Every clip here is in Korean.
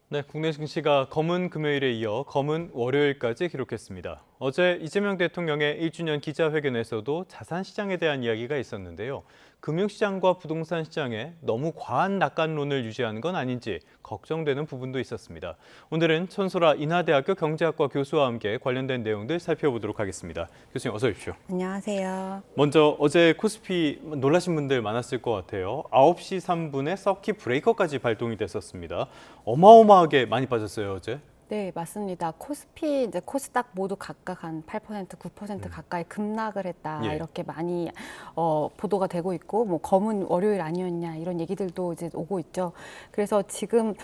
네, 국내 증시가 검은 금요일에 이어 검은 월요일까지 기록했습니다. 어제 이재명 대통령의 1주년 기자회견에서도 자산 시장에 대한 이야기가 있었는데요. 금융시장과 부동산 시장에 너무 과한 낙관론을 유지하는 건 아닌지 걱정되는 부분도 있었습니다. 오늘은 천소라 인하대학교 경제학과 교수와 함께 관련된 내용들 살펴보도록 하겠습니다. 교수님 어서 오십시오. 안녕하세요. 먼저 어제 코스피 놀라신 분들 많았을 것 같아요. 9시 3분에 서킷 브레이커까지 발동이 됐었습니다. 어마어마하게 많이 빠졌어요, 어제. 네, 맞습니다. 코스피, 이제 코스닥 모두 각각 한 8%, 9% 가까이 급락을 했다. 예. 이렇게 많이 보도가 되고 있고, 뭐 검은 월요일 아니었냐 이런 얘기들도 이제 오고 있죠. 그래서 지금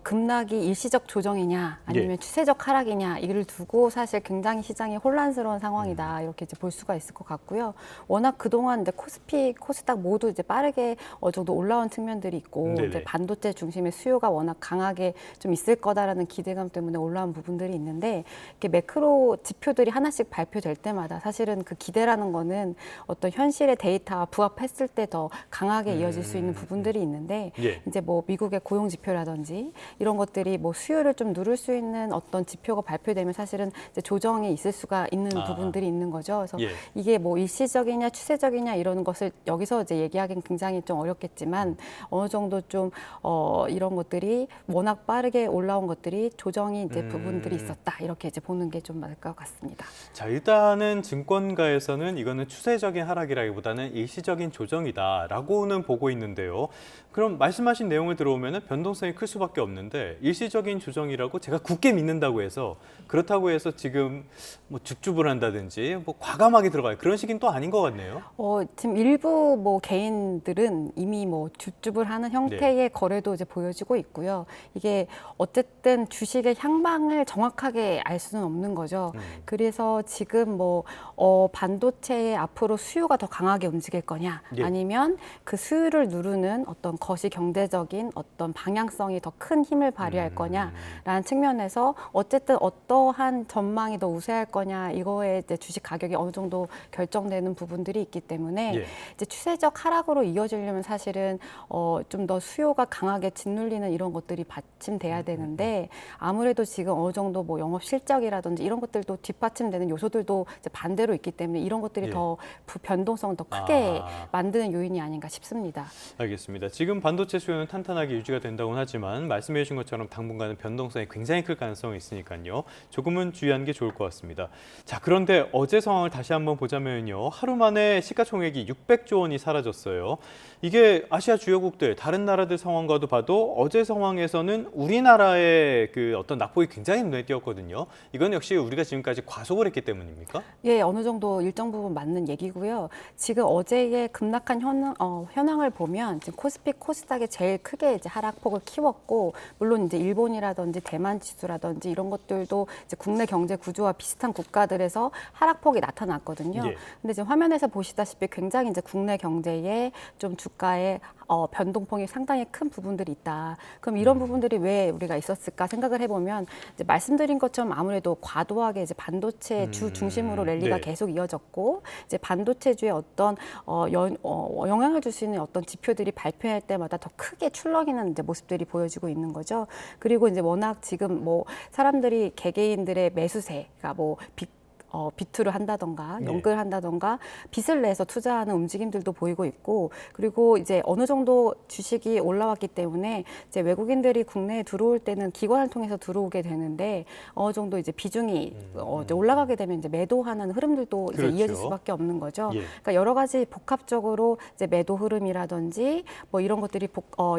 급락이 일시적 조정이냐, 아니면 예. 추세적 하락이냐 이를 두고 사실 굉장히 시장이 혼란스러운 상황이다. 이렇게 이제 볼 수가 있을 것 같고요. 워낙 그동안 이제 코스피, 코스닥 모두 이제 빠르게 어느 정도 올라온 측면들이 있고, 네네. 이제 반도체 중심의 수요가 워낙 강하게 좀 있을 거다라는 기대감 때문에 올라온 부분들이 있는데, 이렇게 매크로 지표들이 하나씩 발표될 때마다 사실은 그 기대라는 거는 어떤 현실의 데이터와 부합했을 때 더 강하게 이어질 수 있는 부분들이 있는데, 예. 이제 뭐 미국의 고용 지표라든지 이런 것들이 뭐 수요를 좀 누를 수 있는 어떤 지표가 발표되면 사실은 이제 조정이 있을 수가 있는 부분들이 있는 거죠. 그래서 예. 이게 뭐 일시적이냐 추세적이냐 이런 것을 여기서 이제 얘기하기는 굉장히 좀 어렵겠지만, 어느 정도 좀 이런 것들이 워낙 빠르게 올라온 것들이 조정이 이제 부분들이 있었다, 이렇게 이제 보는 게 좀 맞을 것 같습니다. 자, 일단은 증권가에서는 이거는 추세적인 하락이라기보다는 일시적인 조정이다라고는 보고 있는데요. 그럼 말씀하신 내용을 들어오면 변동성이 클 수밖에 없는데, 일시적인 조정이라고 제가 굳게 믿는다고 해서, 그렇다고 해서 지금 뭐 죽줍을 한다든지 뭐 과감하게 들어가요, 그런 식인 또 아닌 것 같네요. 지금 일부 뭐 개인들은 이미 뭐 줍줍을 하는 형태의 거래도 이제 보여지고 있고요. 이게 어쨌든 주식의 향방을 정확하게 알 수는 없는 거죠. 그래서 지금 뭐 반도체의 앞으로 수요가 더 강하게 움직일 거냐, 예. 아니면 그 수요를 누르는 어떤 거시 경제적인 어떤 방향성이 더 큰 힘을 발휘할 거냐라는 측면에서 어쨌든 어떠한 전망이 더 우세할 거냐, 이거에 이제 주식 가격이 어느 정도 결정되는 부분들이 있기 때문에 예. 이제 추세적 하락으로 이어지려면 사실은 좀 더 수요가 강하게 짓눌리는 이런 것들이 받침돼야 되는데, 아무래도 지금 어느 정도 뭐 영업 실적이라든지 이런 것들도 뒷받침되는 요소들도 이제 반대로 있기 때문에 이런 것들이 예. 더 변동성을 더 크게 아. 만드는 요인이 아닌가 싶습니다. 알겠습니다. 지금 반도체 수요는 탄탄하게 유지가 된다고는 하지만 말씀해 주신 것처럼 당분간은 변동성이 굉장히 클 가능성이 있으니까요. 조금은 주의하는 게 좋을 것 같습니다. 자, 그런데 어제 상황을 다시 한번 보자면요. 하루 만에 시가총액이 600조 원이 사라졌어요. 이게 아시아 주요국들, 다른 나라들 상황과도 봐도 어제 상황에서는 우리나라의 그 어떤 낙폭이 굉장히 눈에 띄었거든요. 이건 역시 우리가 지금까지 과속을 했기 때문입니까? 예, 어느 정도 일정 부분 맞는 얘기고요. 지금 어제의 급락한 현황을 보면 지금 코스피, 코스닥이 제일 크게 이제 하락폭을 키웠고, 물론 이제 일본이라든지 대만 지수라든지 이런 것들도 이제 국내 경제 구조와 비슷한 국가들에서 하락폭이 나타났거든요. 예. 근데 지금 화면에서 보시다시피 굉장히 이제 국내 경제에 좀 주가의 변동폭이 상당히 큰 부분들이 있다. 그럼 이런 부분들이 왜 우리가 있었을까 생각을 해보면, 이제 말씀드린 것처럼 아무래도 과도하게 이제 반도체 주 중심으로 랠리가 네. 계속 이어졌고, 이제 반도체주의 어떤 영향을 줄 수 있는 어떤 지표들이 발표할 때마다 더 크게 출렁이는 이제 모습들이 보여지고 있는 거죠. 그리고 이제 워낙 지금 뭐 사람들이 개개인들의 매수세가 뭐 비투를 한다던가 연끌 한다던가 빚을 내서 투자하는 움직임들도 보이고 있고, 그리고 이제 어느 정도 주식이 올라왔기 때문에 이제 외국인들이 국내에 들어올 때는 기관을 통해서 들어오게 되는데, 어느 정도 이제 비중이 이제 올라가게 되면 이제 매도하는 흐름들도 이제 그렇죠. 이어질 수밖에 없는 거죠. 예. 그러니까 여러 가지 복합적으로 이제 매도 흐름이라든지 뭐 이런 것들이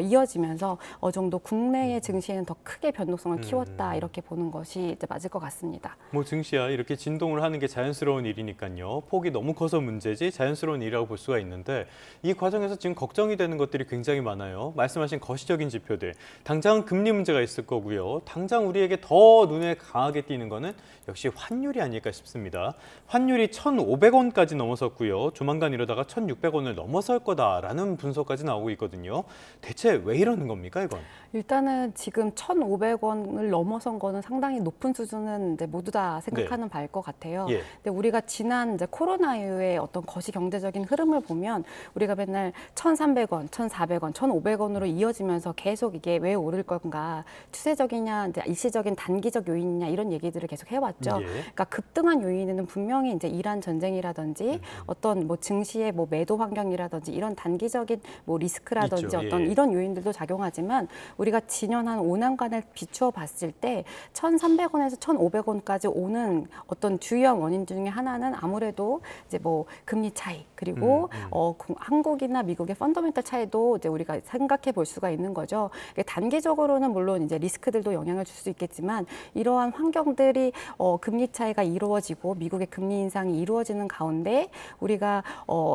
이어지면서 어느 정도 국내의 증시에는 더 크게 변동성을 키웠다, 이렇게 보는 것이 이제 맞을 것 같습니다. 뭐 증시야 이렇게 진동을 하는 게 자연스러운 일이니까요. 폭이 너무 커서 문제지 자연스러운 일이라고 볼 수가 있는데, 이 과정에서 지금 걱정이 되는 것들이 굉장히 많아요. 말씀하신 거시적인 지표들, 당장 금리 문제가 있을 거고요. 당장 우리에게 더 눈에 강하게 띄는 거는 역시 환율이 아닐까 싶습니다. 환율이 1,500원까지 넘어섰고요. 조만간 이러다가 1,600원을 넘어설 거다라는 분석까지 나오고 있거든요. 대체 왜 이러는 겁니까, 이건? 일단은 지금 1,500원을 넘어선 거는 상당히 높은 수준은 이제 모두 다 생각하는 바일 것 같아요. 같아요. 예. 근데 우리가 지난 이제 코로나 이후에 어떤 거시 경제적인 흐름을 보면 우리가 맨날 1,300원, 1,400원, 1,500원으로 이어지면서 계속 이게 왜 오를 건가, 추세적이냐, 이제 일시적인 단기적 요인이냐 이런 얘기들을 계속 해왔죠. 예. 그러니까 급등한 요인에는 분명히 이제 이란 전쟁이라든지 어떤 뭐 증시의 뭐 매도 환경이라든지 이런 단기적인 뭐 리스크라든지 있죠. 어떤 예. 이런 요인들도 작용하지만 우리가 지년 한 5년간을 비추어 봤을 때 1,300원에서 1,500원까지 오는 어떤 주요한 원인 중에 하나는 아무래도 이제 뭐 금리 차이 그리고 한국이나 미국의 펀더멘털 차이도 이제 우리가 생각해 볼 수가 있는 거죠. 단기적으로는 물론 이제 리스크들도 영향을 줄 수 있겠지만 이러한 환경들이 금리 차이가 이루어지고 미국의 금리 인상이 이루어지는 가운데 우리가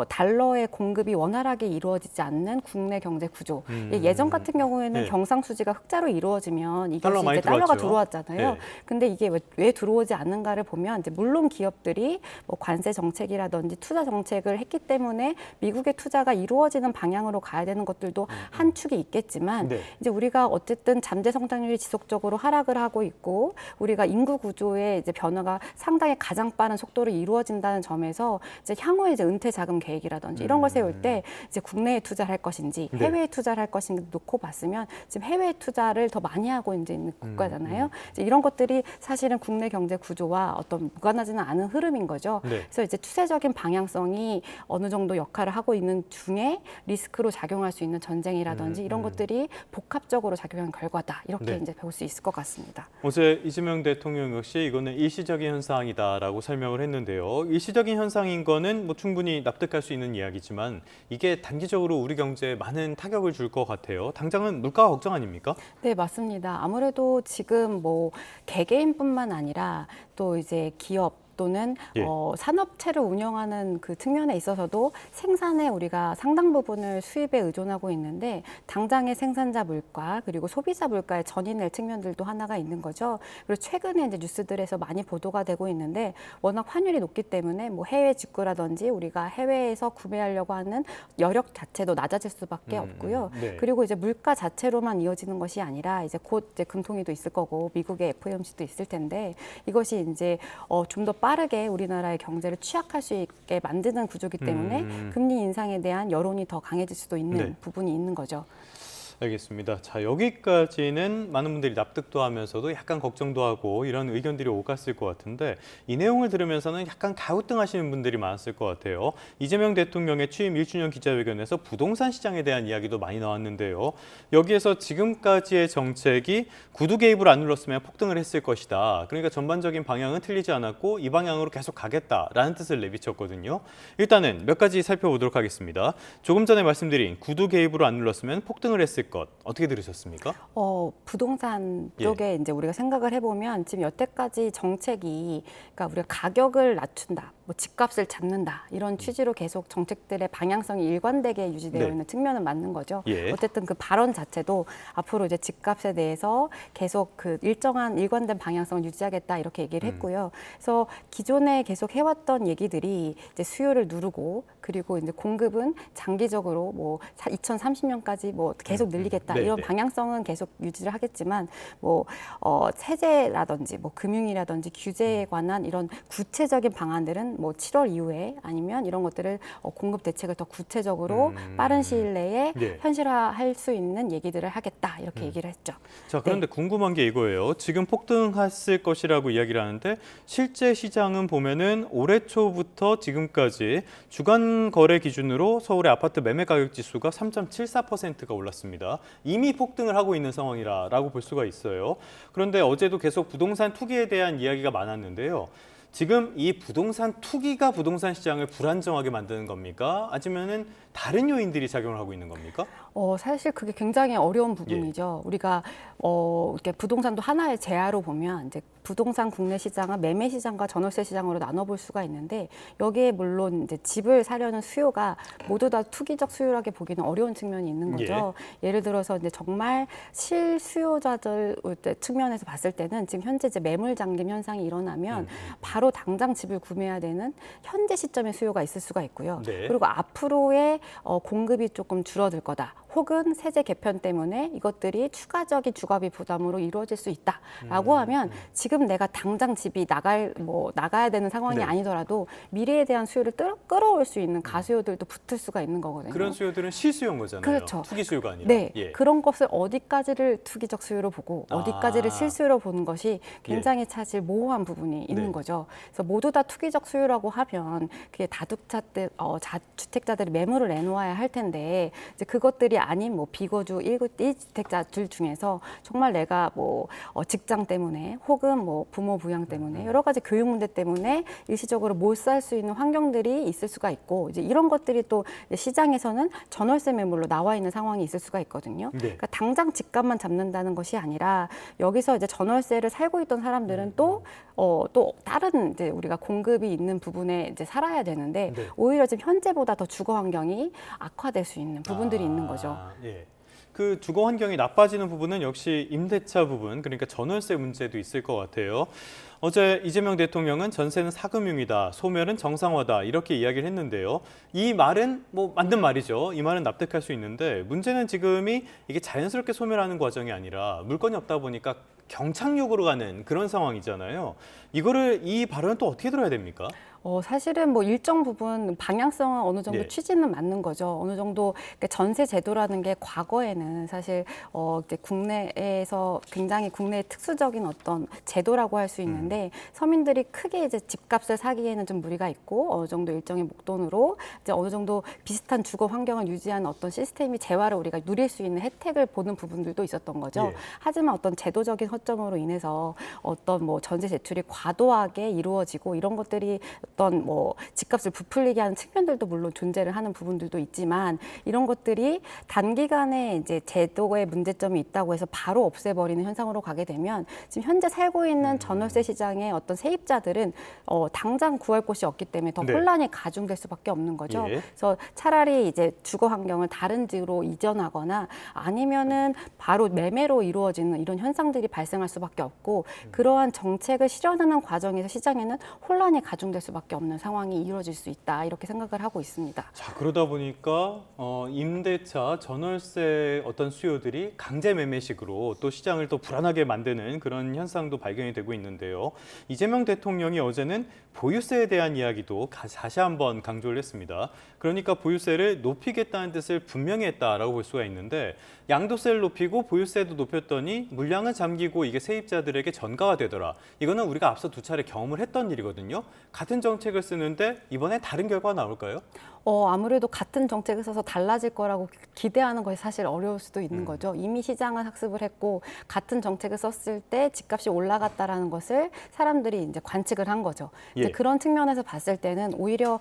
달러의 공급이 원활하게 이루어지지 않는 국내 경제 구조. 예전 같은 경우에는 네. 경상수지가 흑자로 이루어지면 이것이 달러 많이 이제 달러가 들어왔죠. 들어왔잖아요. 네. 근데 이게 왜 들어오지 않는가를 보면 이제 물론 기업들이 뭐 관세 정책이라든지 투자 정책을 했기 때문에 미국의 투자가 이루어지는 방향으로 가야 되는 것들도 한 축이 있겠지만 네. 이제 우리가 어쨌든 잠재 성장률이 지속적으로 하락을 하고 있고 우리가 인구 구조의 이제 변화가 상당히 가장 빠른 속도로 이루어진다는 점에서 이제 향후에 이제 은퇴 자금 계획이라든지 이런 걸 세울 때 이제 국내에 투자를 할 것인지 네. 해외에 투자를 할 것인지 놓고 봤으면 지금 해외 투자를 더 많이 하고 이제 있는 국가잖아요. 이제 이런 것들이 사실은 국내 경제 구조와 어떤 무관하지는 않은 흐름인 거죠. 네. 그래서 이제 추세적인 방향성이 어느 정도 역할을 하고 있는 중에 리스크로 작용할 수 있는 전쟁이라든지 이런 것들이 복합적으로 작용한 결과다. 이렇게 네. 이제 볼 수 있을 것 같습니다. 어제 이재명 대통령 역시 이거는 일시적인 현상이다라고 설명을 했는데요. 일시적인 현상인 거는 뭐 충분히 납득할 수 있는 이야기지만 이게 단기적으로 우리 경제에 많은 타격을 줄 것 같아요. 당장은 물가 걱정 아닙니까? 네, 맞습니다. 아무래도 지금 뭐 개개인뿐만 아니라 또 이제 기업 또는 예. 산업체를 운영하는 그 측면에 있어서도 생산에 우리가 상당 부분을 수입에 의존하고 있는데 당장의 생산자 물가 그리고 소비자 물가에 전이낼 측면들도 하나가 있는 거죠. 그리고 최근에 이제 뉴스들에서 많이 보도가 되고 있는데 워낙 환율이 높기 때문에 뭐 해외 직구라든지 우리가 해외에서 구매하려고 하는 여력 자체도 낮아질 수밖에 없고요. 네. 그리고 이제 물가 자체로만 이어지는 것이 아니라 이제 곧 이제 금통위도 있을 거고 미국의 FOMC도 있을 텐데 이것이 이제 좀 더 빠르게 우리나라의 경제를 취약할 수 있게 만드는 구조이기 때문에 금리 인상에 대한 여론이 더 강해질 수도 있는 네. 부분이 있는 거죠. 알겠습니다. 자, 여기까지는 많은 분들이 납득도 하면서도 약간 걱정도 하고 이런 의견들이 오갔을 것 같은데 이 내용을 들으면서는 약간 갸우뚱하시는 분들이 많았을 것 같아요. 이재명 대통령의 취임 1주년 기자회견에서 부동산 시장에 대한 이야기도 많이 나왔는데요. 여기에서 지금까지의 정책이 구두 개입을 안 눌렀으면 폭등을 했을 것이다. 그러니까 전반적인 방향은 틀리지 않았고 이 방향으로 계속 가겠다라는 뜻을 내비쳤거든요. 일단은 몇 가지 살펴보도록 하겠습니다. 조금 전에 말씀드린 구두 개입으로 안 눌렀으면 폭등을 했을 것 어떻게 들으셨습니까? 부동산 쪽에 이제 우리가 생각을 해보면 지금 여태까지 정책이 그러니까 우리가 가격을 낮춘다, 뭐 집값을 잡는다 이런 취지로 계속 정책들의 방향성이 일관되게 유지되어 네. 있는 측면은 맞는 거죠. 예. 어쨌든 그 발언 자체도 앞으로 이제 집값에 대해서 계속 그 일정한 일관된 방향성을 유지하겠다 이렇게 얘기를 했고요. 그래서 기존에 계속 해왔던 얘기들이 이제 수요를 누르고 그리고 이제 공급은 장기적으로 뭐 2030년까지 뭐 계속 늘리겠다 네, 이런 네. 방향성은 계속 유지를 하겠지만 뭐 세제라든지 뭐 금융이라든지 규제에 관한 이런 구체적인 방안들은 뭐 7월 이후에 아니면 이런 것들을 공급 대책을 더 구체적으로 빠른 시일 내에 네. 현실화할 수 있는 얘기들을 하겠다 이렇게 얘기를 했죠. 자, 그런데 궁금한 게 이거예요. 지금 폭등했을 것이라고 이야기를 하는데 실제 시장은 보면은 올해 초부터 지금까지 주간 거래 기준으로 서울의 아파트 매매 가격 지수가 3.74%가 올랐습니다. 이미 폭등을 하고 있는 상황이라고 볼 수가 있어요. 그런데 어제도 계속 부동산 투기에 대한 이야기가 많았는데요. 지금 이 부동산 투기가 부동산 시장을 불안정하게 만드는 겁니까? 아니면은 다른 요인들이 작용을 하고 있는 겁니까? 사실 그게 굉장히 어려운 부분이죠. 우리가 이렇게 부동산도 하나의 재화로 보면 이제 부동산 국내 시장은 매매 시장과 전월세 시장으로 나눠볼 수가 있는데 여기에 물론 이제 집을 사려는 수요가 모두 다 투기적 수요라고 보기는 어려운 측면이 있는 거죠. 예를 들어서 이제 정말 실수요자들 측면에서 봤을 때는 지금 현재 이제 매물 잠김 현상이 일어나면 바로 당장 집을 구매해야 되는 현재 시점의 수요가 있을 수가 있고요. 네. 그리고 앞으로의 공급이 조금 줄어들 거다. 혹은 세제 개편 때문에 이것들이 추가적인 주거비 부담으로 이루어질 수 있다라고 하면 지금 내가 당장 집이 나가야 되는 상황이 네. 아니더라도 미래에 대한 수요를 끌어올 수 있는 가수요들도 붙을 수가 있는 거거든요. 그런 수요들은 실수요인 거잖아요. 그렇죠. 투기 수요가 아니라. 네, 예. 그런 것을 어디까지를 투기적 수요로 보고 어디까지를 실수요로 보는 것이 굉장히 사실 모호한 부분이 있는 네. 거죠. 그래서 모두 다 투기적 수요라고 하면 그게 주택자들이 매물을 내놓아야 할 텐데 이제 그것들이 아닌 뭐 비거주 1주택자들 중에서 정말 내가 직장 때문에 혹은 부모 부양 때문에 여러 가지 교육 문제 때문에 일시적으로 못 살 수 있는 환경들이 있을 수가 있고 이제 이런 것들이 또 시장에서는 전월세 매물로 나와 있는 상황이 있을 수가 있거든요. 네. 그러니까 당장 집값만 잡는다는 것이 아니라 여기서 이제 전월세를 살고 있던 사람들은 또 다른 이제 우리가 공급이 있는 부분에 이제 살아야 되는데 네. 오히려 지금 현재보다 더 주거 환경이 악화될 수 있는 부분들이 있는 거죠. 예. 그 주거 환경이 나빠지는 부분은 역시 임대차 부분, 그러니까 전월세 문제도 있을 것 같아요. 어제 이재명 대통령은 전세는 사금융이다, 소멸은 정상화다 이렇게 이야기를 했는데요. 이 말은 맞는 말이죠. 이 말은 납득할 수 있는데 문제는 지금이 이게 자연스럽게 소멸하는 과정이 아니라 물건이 없다 보니까 경착륙으로 가는 그런 상황이잖아요. 이 발언은 또 어떻게 들어야 됩니까? 사실은 일정 부분 방향성은 어느 정도 네. 취지는 맞는 거죠. 어느 정도 전세 제도라는 게 과거에는 사실 이제 국내에서 굉장히 국내의 특수적인 어떤 제도라고 할 수 있는데 서민들이 크게 이제 집값을 사기에는 좀 무리가 있고 어느 정도 일정의 목돈으로 이제 어느 정도 비슷한 주거 환경을 유지하는 어떤 시스템이 재화를 우리가 누릴 수 있는 혜택을 보는 부분들도 있었던 거죠. 예. 하지만 어떤 제도적인 허점으로 인해서 어떤 전세 제출이 과도하게 이루어지고 이런 것들이 어떤 집값을 부풀리게 하는 측면들도 물론 존재를 하는 부분들도 있지만 이런 것들이 단기간에 이제 제도의 문제점이 있다고 해서 바로 없애버리는 현상으로 가게 되면 지금 현재 살고 있는 전월세 시장의 어떤 세입자들은 당장 구할 곳이 없기 때문에 더 네. 혼란이 가중될 수밖에 없는 거죠. 예. 그래서 차라리 이제 주거 환경을 다른 지로 이전하거나 아니면은 바로 매매로 이루어지는 이런 현상들이 발생할 수밖에 없고 그러한 정책을 실현하는 과정에서 시장에는 혼란이 가중될 수밖에 없는 상황이 이루어질 수 있다 이렇게 생각을 하고 있습니다. 자, 그러다 보니까 임대차, 전월세 어떤 수요들이 강제 매매식으로 또 시장을 또 불안하게 만드는 그런 현상도 발견이 되고 있는데요. 이재명 대통령이 어제는 보유세에 대한 이야기도 다시 한번 강조를 했습니다. 그러니까 보유세를 높이겠다는 뜻을 분명히 했다라고 볼 수가 있는데 양도세를 높이고 보유세도 높였더니 물량은 잠기고 이게 세입자들에게 전가가 되더라. 이거는 우리가 앞서 두 차례 경험을 했던 일이거든요. 같은 정책을 쓰는데 이번에 다른 결과가 나올까요? 아무래도 같은 정책을 써서 달라질 거라고 기대하는 것이 사실 어려울 수도 있는 거죠. 이미 시장은 학습을 했고 같은 정책을 썼을 때 집값이 올라갔다라는 것을 사람들이 이제 관측을 한 거죠. 예. 이제 그런 측면에서 봤을 때는 오히려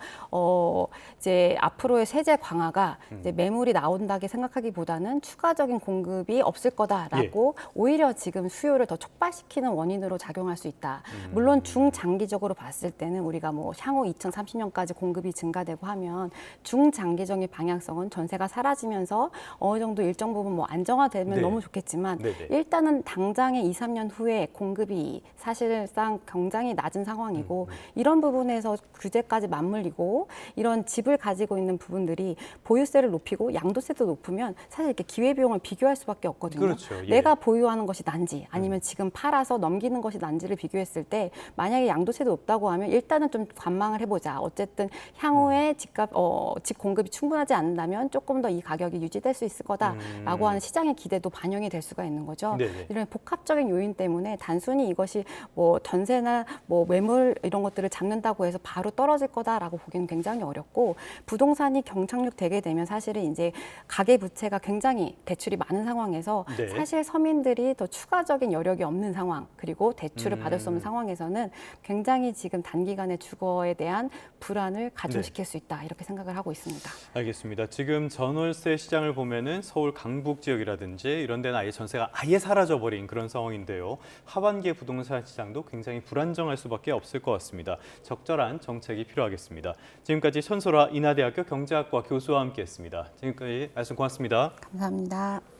이제 앞으로의 세제 강화가 이제 매물이 나온다고 생각하기보다는 추가적인 공급이 없을 거다라고 오히려 지금 수요를 더 촉발시키는 원인으로 작용할 수 있다. 물론 중장기적으로 봤을 때는 우리가 향후 2030년까지 공급이 증가되고 하면 중장기적인 방향성은 전세가 사라지면서 어느 정도 일정 부분 안정화되면 네. 너무 좋겠지만 네네. 일단은 당장의 2, 3년 후에 공급이 사실상 굉장히 낮은 상황이고 이런 부분에서 규제까지 맞물리고 이런 집을 가지고 있는 부분들이 보유세를 높이고 양도세도 높으면 사실 이렇게 기회비용을 비교할 수밖에 없거든요. 그렇죠. 예. 내가 보유하는 것이 난지 아니면 지금 팔아서 넘기는 것이 난지를 비교했을 때 만약에 양도세도 높다고 하면 일단은 좀 관망을 해보자. 어쨌든 향후에 집 공급이 충분하지 않는다면 조금 더 이 가격이 유지될 수 있을 거다라고 하는 시장의 기대도 반영이 될 수가 있는 거죠. 네네. 이런 복합적인 요인 때문에 단순히 이것이 전세나 매물 이런 것들을 잡는다고 해서 바로 떨어질 거다라고 보기는 굉장히 어렵고 부동산이 경착륙 되게 되면 사실은 이제 가계 부채가 굉장히 대출이 많은 상황에서 네. 사실 서민들이 더 추가적인 여력이 없는 상황 그리고 대출을 받을 수 없는 상황에서는 굉장히 지금 단기간에 주거에 대한 불안을 가중시킬 수 있다 이렇게 생각을 하고 있습니다. 알겠습니다. 지금 전월세 시장을 보면은 서울 강북 지역이라든지 이런 데는 아예 전세가 아예 사라져버린 그런 상황인데요. 하반기의 부동산 시장도 굉장히 불안정할 수밖에 없을 것 같습니다. 적절한 정책이 필요하겠습니다. 지금까지 천소라 인하대학교 경제학과 교수와 함께했습니다. 지금까지 말씀 고맙습니다. 감사합니다.